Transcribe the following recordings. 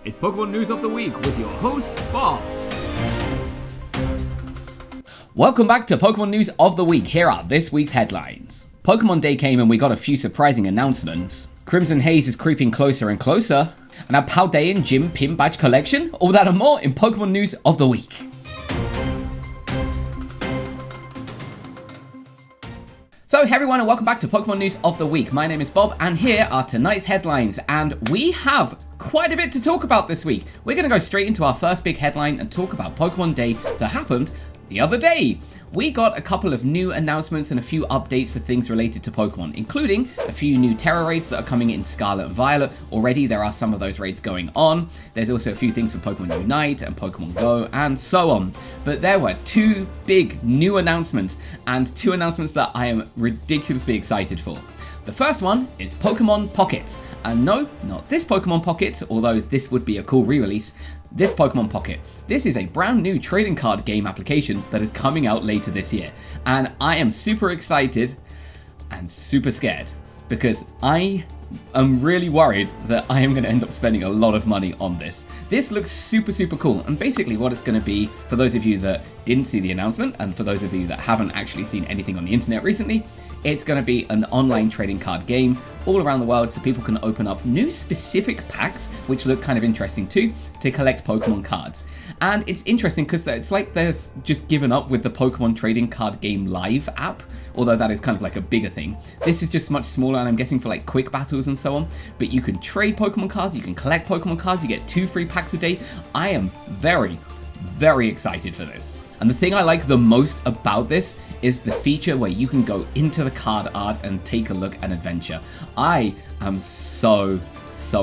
is Pokemon News of the Week with your host, Bob. Welcome back to Pokemon News of the Week. Here are this week's headlines. Pokemon Day came and we got a few surprising announcements. Crimson Haze is creeping closer and closer. And our Paldean Gym Pin Badge collection. All that and more in Pokemon News of the Week. So hey everyone, and welcome back to Pokemon News of the Week. My name is Bob and here are tonight's headlines, and we have quite a bit to talk about this week. We're going to go straight into our first big headline and talk about Pokemon Day that happened the other day. We got a couple of new announcements and a few updates for things related to Pokemon, including a few new Terra raids that are coming in Scarlet and Violet. Already there are some of those raids going on. There's also a few things for Pokemon Unite and Pokemon Go and so on. But there were two big new announcements, and two announcements that I am ridiculously excited for. The first one is Pokemon Pocket. And no, not this Pokemon Pocket, although this would be a cool re-release. This Pokemon Pocket. This is a brand new trading card game application that is coming out later this year. And I am super excited and super scared because I am really worried that I am going to end up spending a lot of money on this. This looks super, super cool. And basically what it's going to be, for those of you that didn't see the announcement and for those of you that haven't actually seen anything on the internet recently, it's going to be an online trading card game all around the world so people can open up new specific packs, which look kind of interesting too, to collect Pokemon cards. And it's interesting because it's like they've just given up with the Pokemon Trading Card Game Live app, although that is kind of like a bigger thing. This is just much smaller, and I'm guessing for like quick battles and so on. But you can trade Pokemon cards, you can collect Pokemon cards, you get 2 free packs a day. I am very, very excited for this. And the thing I like the most about this is the feature where you can go into the card art and take a look at adventure. I am so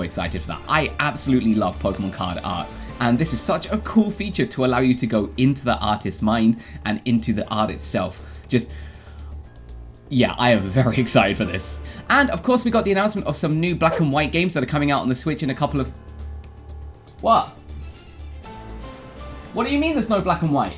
excited for that. I absolutely love Pokemon card art. And this is such a cool feature to allow you to go into the artist's mind and into the art itself. Yeah, I am very excited for this. And of course we got the announcement of some new black and white games that are coming out on the Switch in a couple of... What? What do you mean there's no black and white?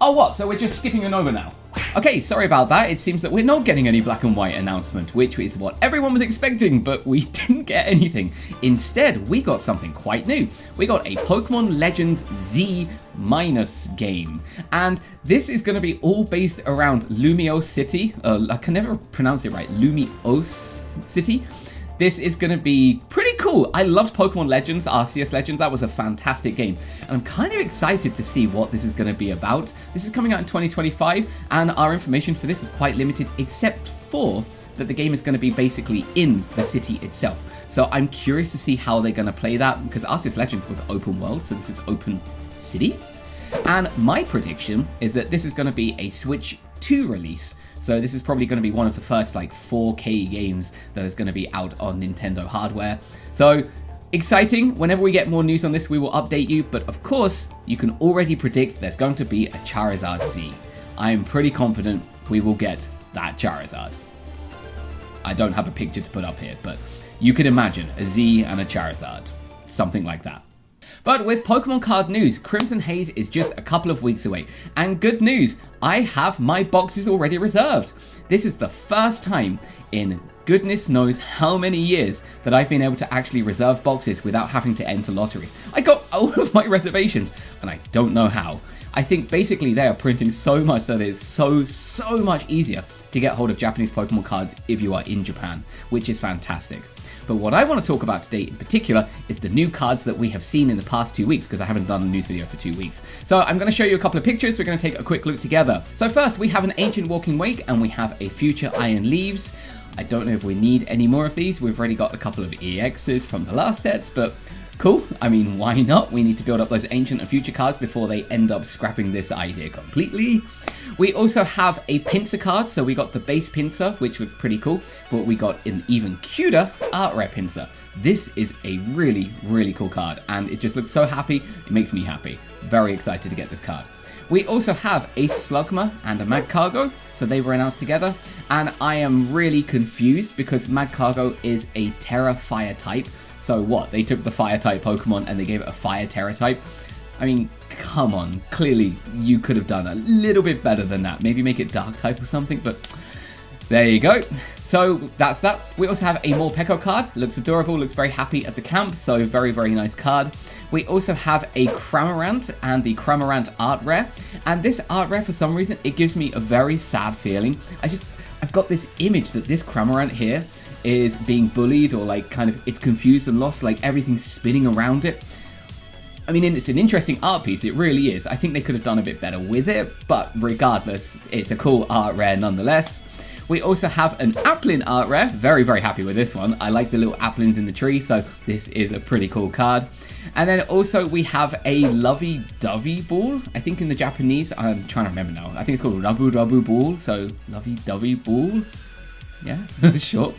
Oh, what? So we're just skipping it over now? Okay, sorry about that. It seems that we're not getting any black and white announcement, which is what everyone was expecting, but we didn't get anything. Instead, we got something quite new. We got a Pokemon Legends Z- game. And this is going to be all based around Lumiose City. I can never pronounce it right. Lumiose City. This is going to be pretty cool. I loved Pokemon Legends, Arceus Legends. That was a fantastic game. And I'm kind of excited to see what this is going to be about. This is coming out in 2025, and our information for this is quite limited, except for that the game is going to be basically in the city itself. So I'm curious to see how they're going to play that, because Arceus Legends was open world, so this is open city. And my prediction is that this is going to be a Switch 2 release. So this is probably going to be one of the first like 4K games that is going to be out on Nintendo hardware. So exciting. Whenever we get more news on this, we will update you. But of course, you can already predict there's going to be a Charizard Z. I am pretty confident we will get that Charizard. I don't have a picture to put up here, but you could imagine a Z and a Charizard. Something like that. But with Pokemon card news, Crimson Haze is just a couple of weeks away. And good news, I have my boxes already reserved. This is the first time in goodness knows how many years that I've been able to actually reserve boxes without having to enter lotteries. I got all of my reservations, and I don't know how. I think basically they are printing so much that it is so much easier to get hold of Japanese Pokemon cards if you are in Japan, which is fantastic. But what I want to talk about today in particular is the new cards that we have seen in the past 2 weeks, because I haven't done a news video for 2 weeks. So I'm going to show you a couple of pictures. We're going to take a quick look together. So first we have an Ancient Walking Wake and we have a Future Iron Leaves. I don't know if we need any more of these. We've already got a couple of EXs from the last sets, but cool. I mean, why not? We need to build up those Ancient and Future cards before they end up scrapping this idea completely. We also have a Pinsir card, so we got the base Pinsir, which looks pretty cool, but we got an even cuter art rare Pinsir. This is a really, really cool card, and it just looks so happy, it makes me happy. Very excited to get this card. We also have a Slugma and a Magcargo, so they were announced together, and I am really confused because Magcargo is a Terra Fire type. So what, they took the Fire type Pokemon and they gave it a Fire Terra type? I mean, come on, clearly you could have done a little bit better than that. Maybe make it Dark type or something, but There you go. So that's that. We also have a Morpeko card. Looks adorable, looks very happy at the camp, so very, very nice card. We also have a Cramorant and the Cramorant art rare. And this art rare, for some reason, it gives me a very sad feeling. I've got this image that this Cramorant here is being bullied, or like kind of it's confused and lost, like everything's spinning around it. I mean, it's an interesting art piece, it really is. I think they could have done a bit better with it, but regardless, it's a cool art rare nonetheless. We also have an Applin art rare. Very, very happy with this one. I like the little Applins in the tree, so this is a pretty cool card. And then also we have a Lovey-Dovey ball. I think in the Japanese, I'm trying to remember now. I think it's called Rabu-Rabu ball, so Lovey-Dovey ball. Yeah, sure.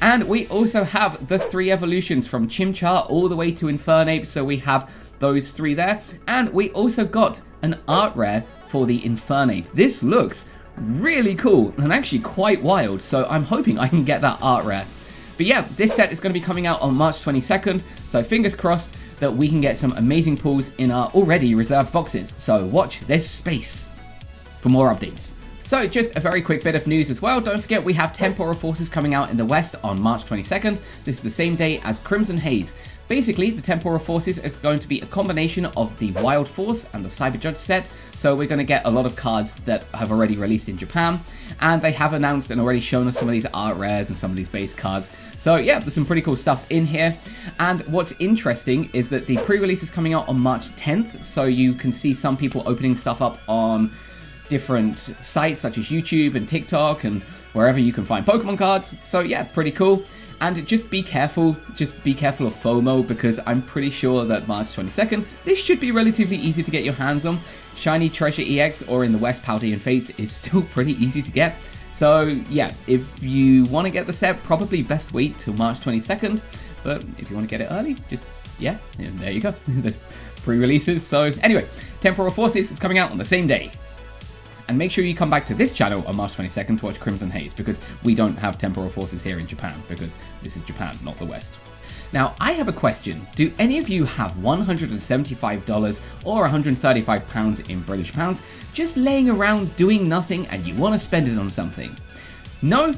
And we also have the 3 evolutions from Chimchar all the way to Infernape, so we have those 3 there. And we also got an art rare for the Infernape. This looks really cool and actually quite wild, so I'm hoping I can get that art rare. But yeah, this set is going to be coming out on March 22nd, so fingers crossed that we can get some amazing pulls in our already reserved boxes. So watch this space for more updates. So just a very quick bit of news as well. Don't forget we have Temporal Forces coming out in the West on March 22nd. This is the same day as Crimson Haze. Basically, the Temporal Forces is going to be a combination of the Wild Force and the Cyber Judge set, so we're going to get a lot of cards that have already released in Japan, and they have announced and already shown us some of these art rares and some of these base cards. So yeah, there's some pretty cool stuff in here, and what's interesting is that the pre-release is coming out on March 10th, so you can see some people opening stuff up on different sites such as YouTube and TikTok and wherever you can find Pokemon cards. So yeah, pretty cool. And just be careful of FOMO, because I'm pretty sure that March 22nd, this should be relatively easy to get your hands on. Shiny Treasure EX, or in the West, Paldean Fates, is still pretty easy to get. So yeah, if you want to get the set, probably best wait till March 22nd. But if you want to get it early, just, yeah, there you go. There's pre-releases. So anyway, Temporal Forces is coming out on the same day. And make sure you come back to this channel on March 22nd to watch Crimson Haze, because we don't have Temporal Forces here in Japan, because this is Japan, not the West. Now, I have a question. Do any of you have $175 or £135 in British pounds just laying around doing nothing and you want to spend it on something? No?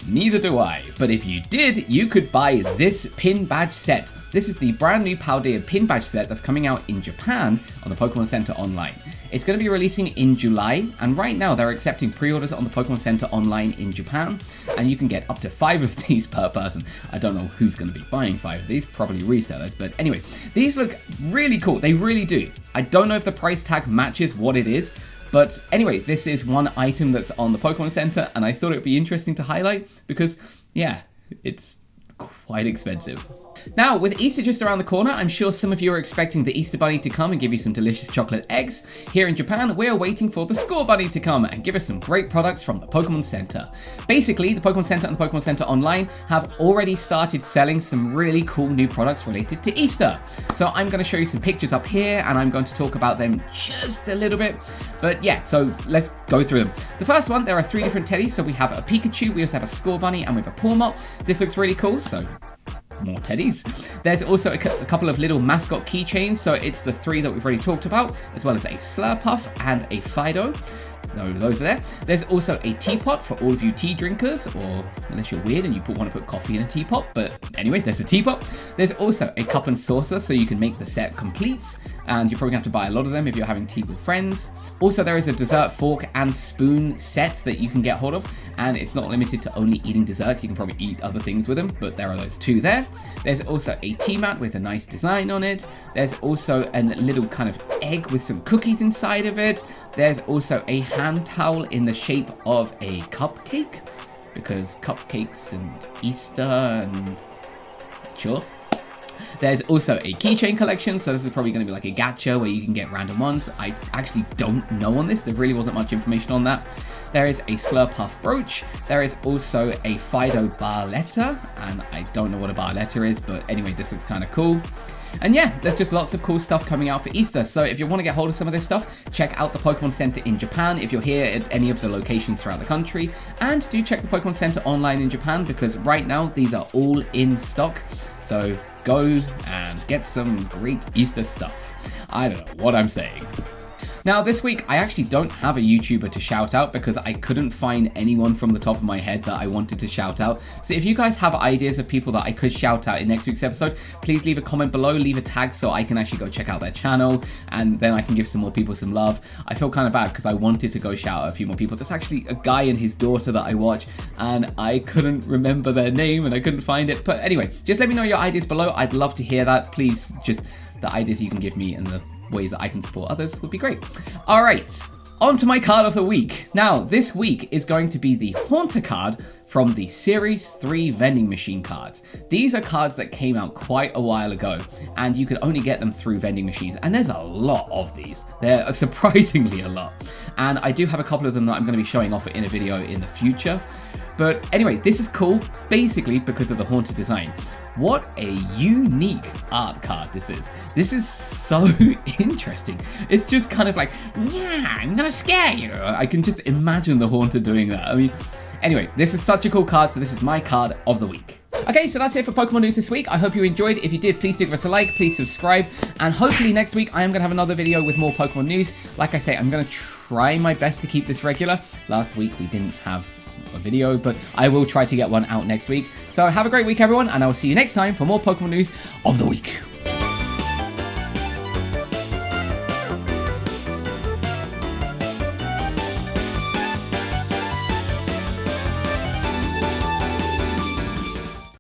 Neither do I. But if you did, you could buy this pin badge set. This is the brand new Paldean pin badge set that's coming out in Japan on the Pokemon Center Online. It's going to be releasing in July, and right now they're accepting pre-orders on the Pokemon Center Online in Japan, and you can get up to 5 of these per person. I don't know who's going to be buying 5 of these, probably resellers, but anyway, these look really cool. They really do. I don't know if the price tag matches what it is, but anyway, this is one item that's on the Pokemon Center, and I thought it would be interesting to highlight because, yeah, it's quite expensive. Now, with Easter just around the corner, I'm sure some of you are expecting the Easter Bunny to come and give you some delicious chocolate eggs. Here in Japan, we're waiting for the Score Bunny to come and give us some great products from the Pokemon Center. Basically, the Pokemon Center and the Pokemon Center Online have already started selling some really cool new products related to Easter. So I'm going to show you some pictures up here, and I'm going to talk about them just a little bit. But yeah, so let's go through them. The first one, there are 3 different teddies. So we have a Pikachu, we also have a Score Bunny, and we have a Pawmot. This looks really cool, so more teddies. There's also a couple of little mascot keychains, so it's the 3 that we've already talked about, as well as a Slurpuff and a Fido. Those are there. There's also a teapot for all of you tea drinkers, or unless you're weird and you want to put coffee in a teapot, but anyway, there's a teapot. There's also a cup and saucer, so you can make the set complete, and you're probably going to have to buy a lot of them if you're having tea with friends. Also, there is a dessert fork and spoon set that you can get hold of, and it's not limited to only eating desserts. You can probably eat other things with them, but there are those 2 there. There's also a tea mat with a nice design on it. There's also a little kind of egg with some cookies inside of it. There's also a hand towel in the shape of a cupcake, because cupcakes and Easter and sure. There's also a keychain collection, so this is probably going to be like a gacha where you can get random ones. I actually don't know on this. There really wasn't much information on that. There is a Slurpuff brooch. There is also a Fido bar letter, and I don't know what a bar letter is, but anyway, this looks kind of cool. And yeah, there's just lots of cool stuff coming out for Easter. So if you want to get hold of some of this stuff, check out the Pokemon Center in Japan if you're here at any of the locations throughout the country. And do check the Pokemon Center online in Japan, because right now these are all in stock. So go and get some great Easter stuff. I don't know what I'm saying. Now, this week, I actually don't have a YouTuber to shout out because I couldn't find anyone from the top of my head that I wanted to shout out. So if you guys have ideas of people that I could shout out in next week's episode, please leave a comment below, leave a tag so I can actually go check out their channel, and then I can give some more people some love. I feel kind of bad because I wanted to go shout out a few more people. There's actually a guy and his daughter that I watch, and I couldn't remember their name and I couldn't find it. But anyway, just let me know your ideas below. I'd love to hear that. Please, just the ideas you can give me and the ways that I can support others would be great. All right, on to my card of the week. Now, this week is going to be the Haunter card from the Series 3 vending machine cards. These are cards that came out quite a while ago, and you could only get them through vending machines, and there's a lot of these. There are surprisingly a lot. And I do have a couple of them that I'm going to be showing off in a video in the future. But anyway, this is cool, basically because of the Haunter design. What a unique art card this is. This is so interesting. It's just kind of like, yeah, I'm gonna scare you. I can just imagine the Haunter doing that. I mean, anyway, this is such a cool card, so this is my card of the week. Okay, so that's it for Pokemon news this week. I hope you enjoyed. If you did, please do give us a like, please subscribe, and hopefully next week I am going to have another video with more Pokemon news. Like I say, I'm going to try my best to keep this regular. Last week we didn't have a video, but I will try to get one out next week. So have a great week, everyone, and I will see you next time for more Pokemon news of the week.